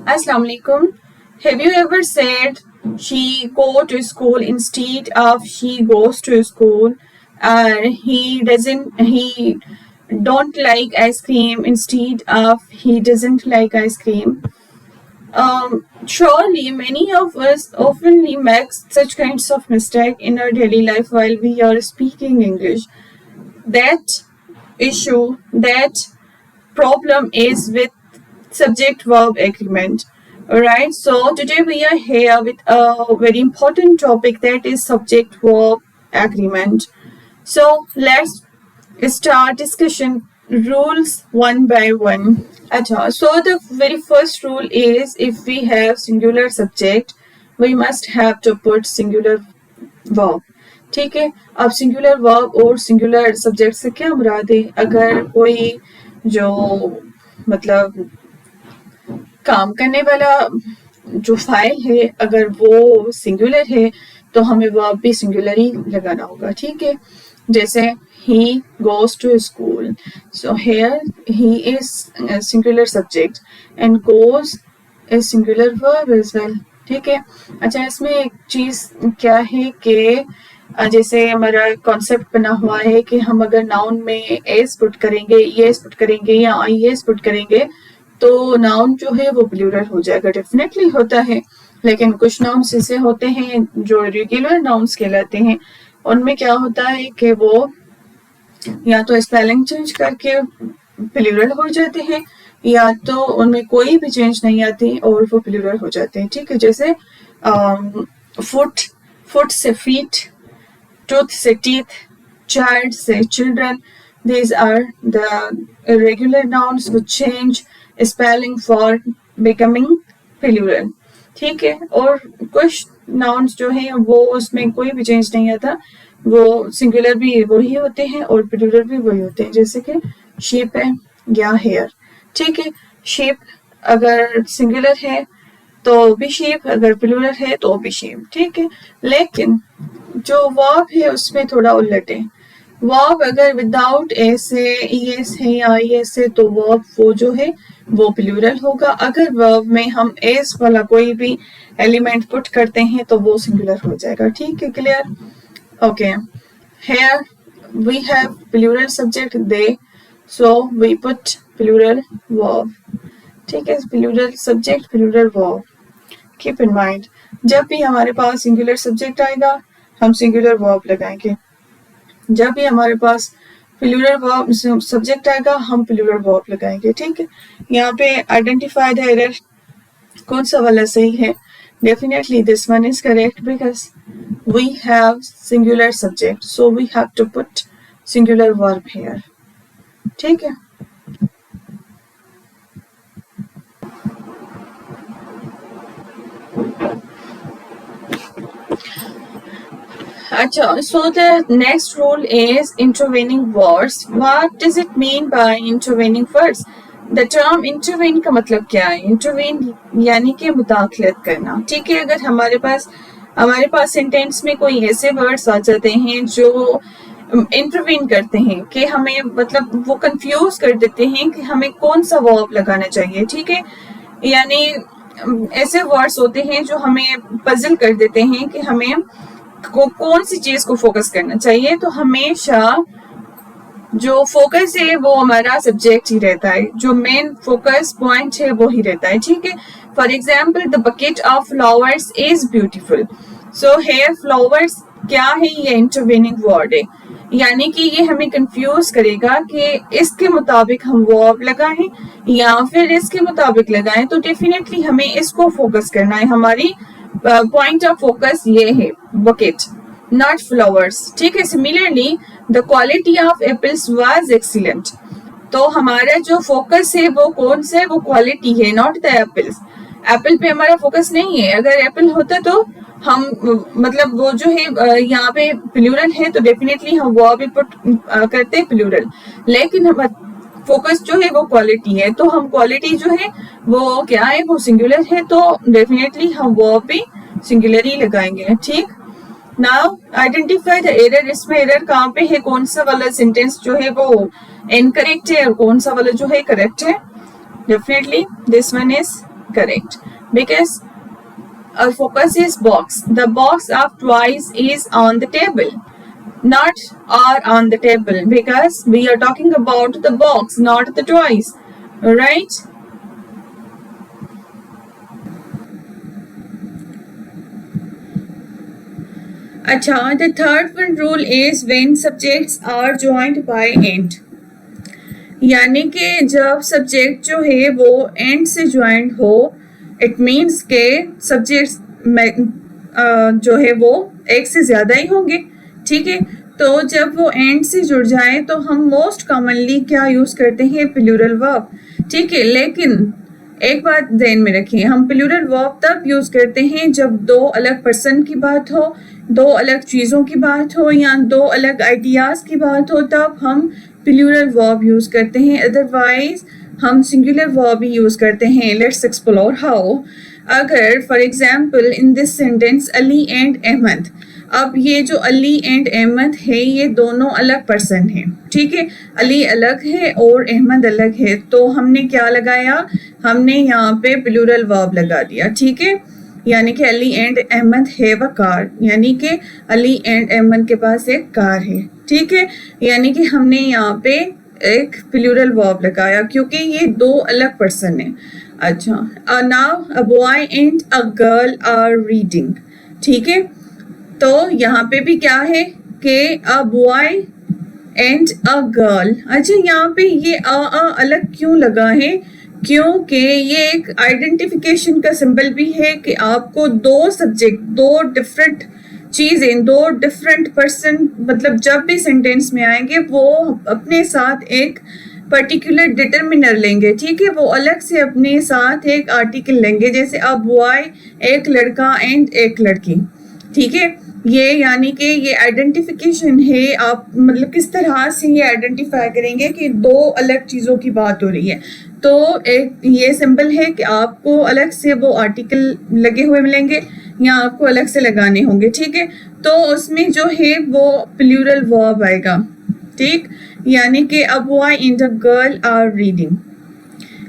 Assalamu alaikum. Have you ever said she go to school instead of she goes to school? Or he don't like ice cream instead of he doesn't like ice cream? Surely many of us oftenly make such kinds of mistake in our daily life while we are speaking English. That that problem is with subject verb agreement. Alright, so today we are here with a very important topic, that is subject verb agreement. So let's start discussion rules one by one. So the very first rule is, if we have singular subject we must have to put singular verb. ठीक है, अब singular verb और singular subject से क्या मुराद है? अगर कोई जो मतलब काम करने वाला जो फाइल है अगर वो सिंगुलर है तो हमें वर्ब भी सिंगुलर ही लगाना होगा. ठीक है, जैसे he goes to school, so here he is a singular subject and goes is singular verb as well. ठीक है, अच्छा इसमें एक चीज क्या है कि जैसे हमारा कॉन्सेप्ट बना हुआ है कि हम अगर नाउन में एस पुट करेंगे, एस पुट करेंगे या आई एस पुट करेंगे तो नाउन जो है वो प्लूरल हो जाएगा. डेफिनेटली होता है, लेकिन कुछ नाउन्स ऐसे होते हैं जो रेगुलर नाउन्स कहलाते हैं. उनमें क्या होता है कि वो या तो स्पेलिंग चेंज करके प्लूरल हो जाते हैं या तो उनमें कोई भी चेंज नहीं आती और वो प्लूरल हो जाते हैं. ठीक है, जैसे फुट से फीट, tooth से teeth, child से children. These are the irregular nouns which change spelling for becoming plural. ठीक है, और कुछ nouns जो हैं वो उसमें कोई भी चेंज नहीं आता, वो सिंगुलर भी वही होते हैं और प्लूरल भी वही होते हैं, जैसे कि sheep है या hair. ठीक है, sheep अगर सिंगुलर है तो भी sheep, अगर प्लूरल है तो भी sheep. ठीक है, लेकिन जो वर्ब है उसमें थोड़ा उलट है. वर्ब अगर विदाउट एस है, ईएस है या आईएस है तो वर्ब वो जो है वो प्लूरल होगा. अगर वर्ब में हम एस वाला कोई भी एलिमेंट पुट करते हैं तो वो सिंगुलर हो जाएगा. ठीक है, clear? Okay, here we have plural subject they, so we put plural verb. ठीक है, plural subject plural verb. Keep in mind, जब भी हमारे पास सिंगुलर सब्जेक्ट आएगा हम सिंगुलर वर्ब लगाएंगे, जब भी हमारे पास प्लूरल वर्ब सब्जेक्ट आएगा हम प्लूरल वर्ब लगाएंगे. ठीक है, यहाँ पे आइडेंटिफाई द एरर, कौन सा वाला सही है? Definitely this one is correct because we have singular subject, so we have to put singular verb here. ठीक है, अच्छा, so the next rule is intervening words. What does it mean by intervening words? The term intervene का मतलब क्या है? Intervene यानी कि मुदाखलत करना. ठीक है, अगर हमारे पास सेंटेंस में कोई ऐसे वर्ड्स आ जाते हैं जो इंटरवीन करते हैं कि हमें मतलब वो कंफ्यूज कर देते हैं कि हमें कौन सा वर्ब लगाना चाहिए. ठीक है, यानी ऐसे वर्ड्स होते हैं जो हमें पजल कर देते हैं कि हमें कौन सी चीज को फोकस करना चाहिए. तो हमेशा जो फोकस है वो हमारा सब्जेक्ट ही रहता है, जो मेन फोकस पॉइंट है वो ही रहता है. ठीक है, for example the bucket of flowers is beautiful. So here flowers क्या है? ये इंटरवेनिंग वर्ड है, यानी कि ये हमें कंफ्यूज करेगा कि इसके मुताबिक हम वर्ब लगाएं या फिर इसके मुताबिक लगाएं. तो डेफिनेटली हमें इसको फोकस करना है. हमारी पॉइंट ऑफ फोकस ये है बकेट, नॉट फ्लावर्स. ठीक है, similarly the quality of apples was excellent. तो हमारा जो फोकस है वो कौन सा है? वो क्वालिटी है, नॉट द एप्पल्स. एप्पल पे हमारा फोकस नहीं है. अगर एप्पल होता तो हम मतलब वो जो है यहाँ पे प्लूरल है तो डेफिनेटली हम वो भी पुट करते प्लूरल, लेकिन हम फोकस जो है वो क्वालिटी है तो हम क्वालिटी जो है वो क्या है? वो सिंगुलर है, तो डेफिनेटली हम वो भी सिंगुलर ही लगाएंगे. ठीक, नाउ आइडेंटिफाई द एरर. इसमें एरर कहाँ पे है? कौन सा वाला सेंटेंस जो है वो इनकरेक्ट है और कौन सा वाला जो है करेक्ट है? Definitely this one is correct, because our focus is box. The box of toys is on the table, not are on the table, because we are talking about the box, not the toys. Alright? Acha, the third one rule is when subjects are joined by and. यानी कि जब subject जो है वो and से joint हो, it means के subjects जो है वो एक से ज़्यादा ही होंगे, ठीक है। तो जब वो एंड से जुड़ जाए तो हम मोस्ट कॉमनली क्या यूज़ करते हैं, प्लूरल वर्ब, ठीक है। लेकिन एक बात ध्यान में रखिए, हम प्लूरल वर्ब तब यूज़ करते हैं जब दो अलग पर्सन की बात हो, दो अलग चीज़ों की बात हो, या दो अलग आइडियाज़ की बात हो, तब हम प्लूरल वर्ब यूज़ करते हैं। अदरवाइज हम सिंगुलर वर्ब ही यूज़ करते हैं। Let's explore how. अगर for example in this sentence Ali and Ahmed, अब ये जो अली एंड अहमद है ये दोनों अलग पर्सन हैं, ठीक है। अली अलग है और अहमद अलग है, तो हमने क्या लगाया, हमने यहाँ पे प्लूरल वर्ब लगा दिया, ठीक है। यानी कि Ali and Ahmed have a car, यानी कि अली एंड अहमद के पास एक कार है, ठीक है। यानी कि हमने यहाँ पे एक प्लूरल वर्ब लगाया क्योंकि ये दो अलग पर्सन है। अच्छा, now a boy and a girl are reading, ठीक है। तो यहाँ पे भी क्या है कि a boy and a girl. अच्छा, यहाँ पे ये अलग क्यों लगा है, क्योंकि ये एक आइडेंटिफिकेशन का सिंबल भी है कि आपको दो सब्जेक्ट, दो डिफरेंट चीज़ें, दो डिफरेंट पर्सन मतलब जब भी सेंटेंस में आएंगे वो अपने साथ एक पर्टिकुलर डिटर्मिनर लेंगे, ठीक है। वो अलग से अपने साथ एक आर्टिकल लेंगे, जैसे अ बॉय एक लड़का एंड एक लड़की, ठीक है। ये यानी कि ये आइडेंटिफिकेशन है, आप मतलब किस तरह से ये आइडेंटिफाई करेंगे कि दो अलग चीज़ों की बात हो रही है। तो एक ये सिंबल है कि आपको अलग से वो आर्टिकल लगे हुए मिलेंगे या आपको अलग से लगाने होंगे, ठीक है। तो उसमें जो है वो प्लूरल वर्ब आएगा, ठीक। यानी कि a boy and a girl are reading,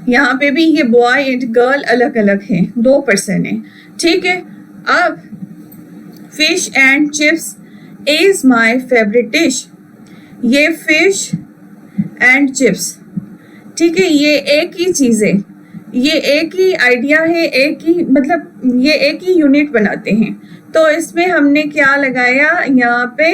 यहाँ पे भी ये बॉय एंड गर्ल अलग अलग हैं, दो पर्सन है, ठीक है। अब fish and chips is my favourite dish, ये फिश एंड चिप्स, ठीक है, ये एक ही चीज़ है, ये एक ही आइडिया है, एक ही मतलब ये एक ही यूनिट बनाते हैं। तो इसमें हमने क्या लगाया, यहाँ पे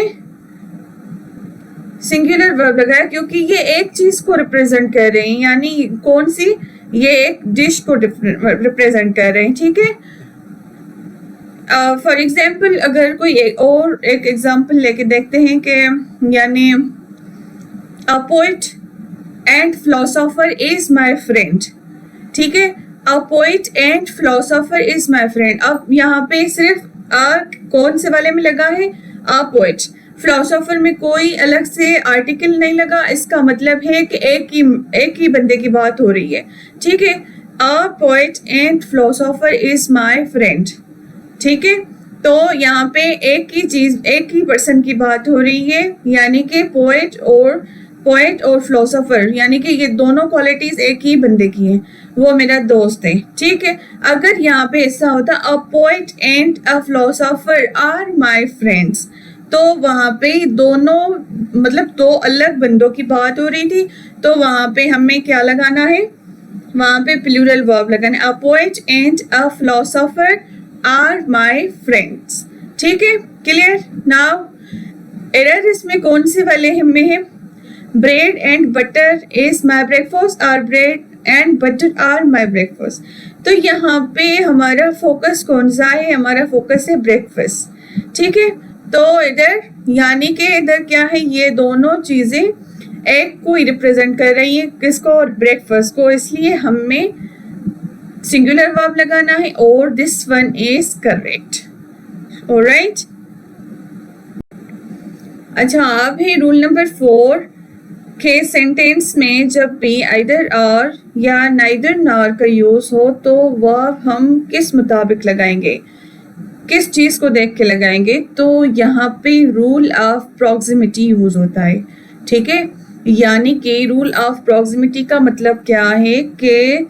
सिंगुलर वर्ब लगाया क्योंकि ये एक चीज़ को रिप्रेजेंट कर रहे हैं, यानी कौन सी, ये एक डिश को रिप्रेजेंट कर रहे हैं, ठीक है। फॉर एग्जाम्पल अगर कोई एक एग्जाम्पल लेके देखते हैं कि यानी अ poet and philosopher is my friend, ठीक है। अ poet and philosopher is my friend, अब यहाँ पे सिर्फ कौन से वाले में लगा है, अ पोइट, फिलोसोफर में कोई अलग से आर्टिकल नहीं लगा, इसका मतलब है कि एक ही बंदे की बात हो रही है, ठीक है। अ poet and philosopher is my friend, ठीक है। तो यहाँ पे एक ही चीज, एक ही पर्सन की बात हो रही है, यानी कि पोएट और फिलोसोफर, यानी कि ये दोनों क्वालिटीज एक ही बंदे की हैं, वो मेरा दोस्त है, ठीक है। अगर यहाँ पे ऐसा होता a poet and a philosopher are my friends, तो वहाँ पे दोनों मतलब दो अलग बंदों की बात हो रही थी, तो वहाँ पे हमें क्या लगाना है, वहाँ पे प्लूरल वर्ब लगाना है, a poet and a philosopher are my friends, ठीक है, क्लियर। नाउ एरर इसमें कौन से वाले में है, bread and butter is my breakfast, or bread and butter are my breakfast. तो यहाँ पे हमारा फोकस कौन सा है, हमारा फोकस है ब्रेकफास्ट, ठीक है। तो इधर यानी कि इधर क्या है, ये दोनों चीज़ें एक को ही रिप्रेजेंट कर रही है, किसको, ब्रेकफास्ट को, इसलिए हमें सिंगुलर वर्ब लगाना है और this one is correct, alright. अच्छा, अब है रूल नंबर 4 के सेंटेंस में जब भी आइदर और या नाइदर नॉर का यूज हो तो वर्ब हम किस मुताबिक लगाएंगे, किस चीज को देख के लगाएंगे, तो यहाँ पे रूल ऑफ प्रॉक्सिमिटी यूज होता है, ठीक है। यानी कि रूल ऑफ प्रॉक्सिमिटी का मतलब क्या है कि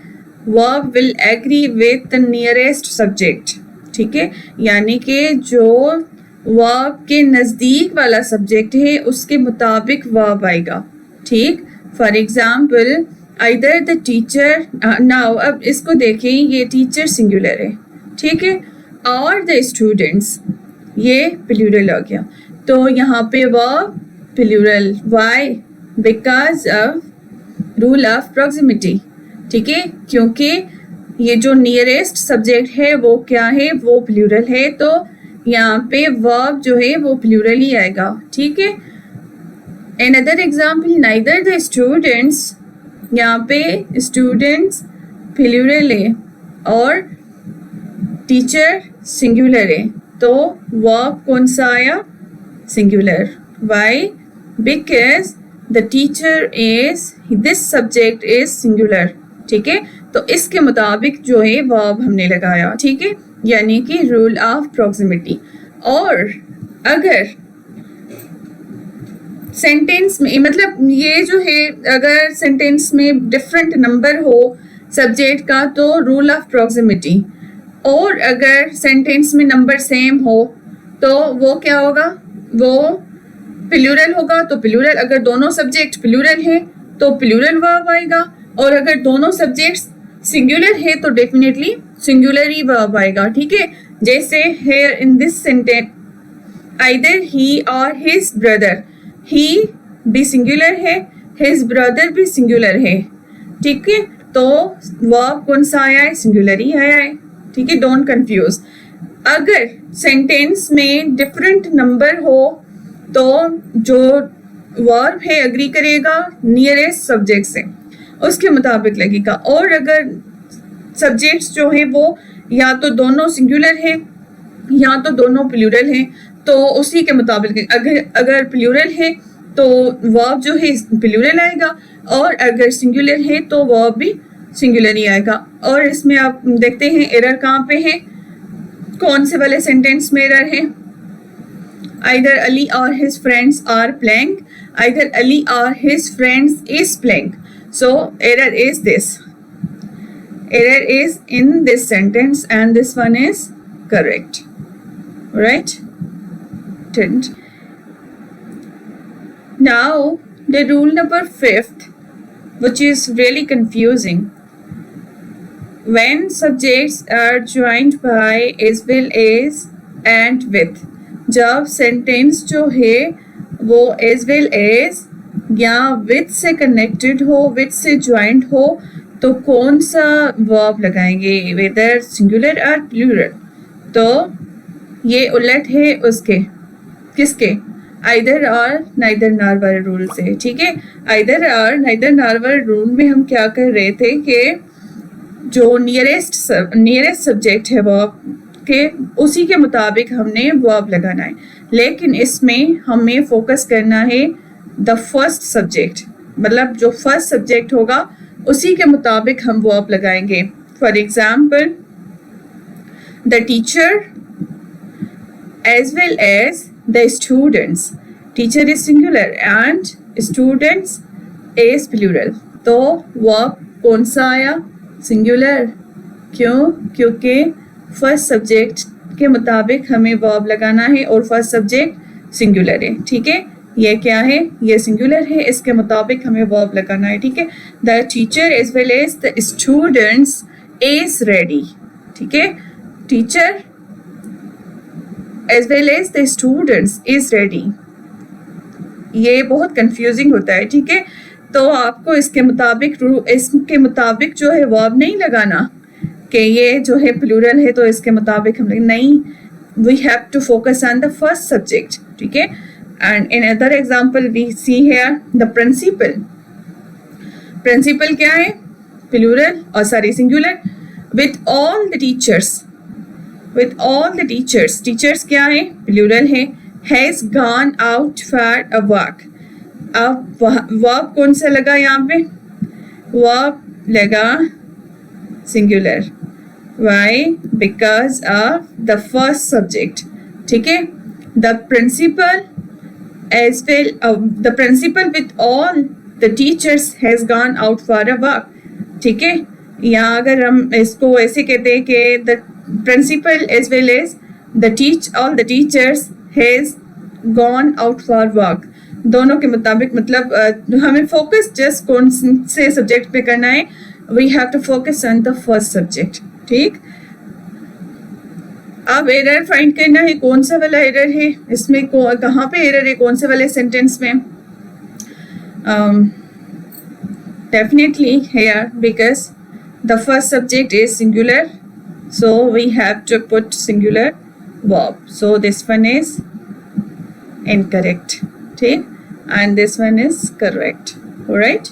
verb will agree with the nearest subject, ठीक है, यानी कि जो वर्ब के नज़दीक वाला सब्जेक्ट है उसके मुताबिक वर्ब आएगा, ठीक। For example either the teacher, now अब इसको देखें, ये टीचर सिंगुलर है, ठीक है, और द स्टूडेंट्स ये प्लूरल हो गया, तो यहाँ पे verb plural, why, because of rule of proximity, ठीक है, क्योंकि ये जो नियरेस्ट सब्जेक्ट है वो क्या है, वो प्लूरल है, तो यहाँ पे वर्ब जो है वो प्लूरल ही आएगा, ठीक है। Another example, neither the students, यहाँ पे स्टूडेंट्स प्लूरल है और टीचर सिंगुलर है, तो वर्ब कौन सा आया, singular, why, because the teacher is, this subject is singular, ठीक है, तो इसके मुताबिक जो है वर्ब हमने लगाया, ठीक है, यानी कि रूल ऑफ प्रॉक्सिमिटी। और अगर सेंटेंस में, मतलब ये जो है, अगर सेंटेंस में डिफरेंट नंबर हो सब्जेक्ट का तो रूल ऑफ प्रॉक्सिमिटी, और अगर सेंटेंस में नंबर सेम हो तो वो क्या होगा, वो प्लूरल होगा, तो प्लूरल, अगर दोनों सब्जेक्ट प्लूरल है तो प्लूरल वर्ब आएगा, और अगर दोनों सब्जेक्ट्स सिंगुलर है तो डेफिनेटली सिंगुलर ही वर्ब आएगा, ठीक है। जैसे here in this sentence, either he और हिज ब्रदर, ही भी सिंगुलर है, हिज ब्रदर भी सिंगुलर है, ठीक है, तो वर्ब कौन सा आया है, सिंगुलर ही आया है, ठीक है, डोंट कंफ्यूज। अगर सेंटेंस में डिफरेंट नंबर हो तो जो वर्ब है एग्री करेगा नियरेस्ट सब्जेक्ट से, उसके मुताबिक लगेगा, और अगर सब्जेक्ट्स जो है वो या तो दोनों सिंगुलर है या तो दोनों प्लूरल है, तो उसी के मुताबिक, अगर प्लूरल है तो वर्ब जो है प्लूरल आएगा, और अगर सिंगुलर है तो वर्ब भी सिंगुलर ही आएगा। और इसमें आप देखते हैं एरर कहाँ पे है, कौन से वाले सेंटेंस में एरर है, आइदर अली और his friends are playing, either Ali और his friends is playing, so error is this, error is in this sentence and this one is correct, right? Now the rule number 5th, which is really confusing, when subjects are joined by as well as and with, जब sentence जो है वो as well as या with से connected हो, with से joined हो, तो कौन सा वर्ब लगाएंगे, वेदर सिंगुलर और प्लूरल, तो ये उलट है उसके, किसके, आइदर और नाइदर नॉर वाले रूल से, ठीक है। आइदर और नाइदर नॉर वाले रूल में हम क्या कर रहे थे कि जो नियरेस्ट सब्जेक्ट है वर्ब के, उसी के मुताबिक हमने वर्ब लगाना है, लेकिन इसमें हमें फोकस करना है द फर्स्ट सब्जेक्ट, मतलब जो फर्स्ट सब्जेक्ट होगा उसी के मुताबिक हम वर्ब लगाएंगे। For example the teacher as well as the students, teacher is singular and students is plural, तो वर्ब कौन सा आया, सिंगुलर, क्यों, क्योंकि फर्स्ट सब्जेक्ट के मुताबिक हमें वर्ब लगाना है और फर्स्ट सब्जेक्ट सिंगुलर है, ठीक है, ये क्या है, ये सिंगुलर है, इसके मुताबिक हमें वर्ब लगाना है, ठीक है। The teacher as well as the students is ready, ठीक है, teacher as well as the students is ready, ये बहुत कंफ्यूजिंग होता है, ठीक है, तो आपको इसके मुताबिक जो है वर्ब नहीं लगाना कि ये जो है प्लूरल है तो इसके मुताबिक हम नहीं, we have to focus on the first subject, ठीक है। And in another example we see here the principal, principal क्या है, plural और sorry singular, with all the teachers, with all the teachers, teachers क्या है, plural है, has gone out for a walk, अब verb कौन सा लगा यहाँ पे, verb लगा singular, why, because of the first subject, ठीक है। the principal as well, the principal with all the teachers has gone out for a walk, ठीक है, या अगर हम इसको ऐसे कहते हैं कि the principal as well as all the teachers has gone out for work, दोनों के मुताबिक मतलब हमें फोकस जस्ट कौन से सब्जेक्ट पे करना है, we have to focus on the first subject, ठीक। अब एरर फाइंड करना है, कौन सा वाला एरर है इसमें, कहाँ पे एरर है, कौन से वाले सेंटेंस में। Definitely here, because the first subject is singular, so we have to put singular verb, so this one is incorrect, okay, and this one is correct. All right.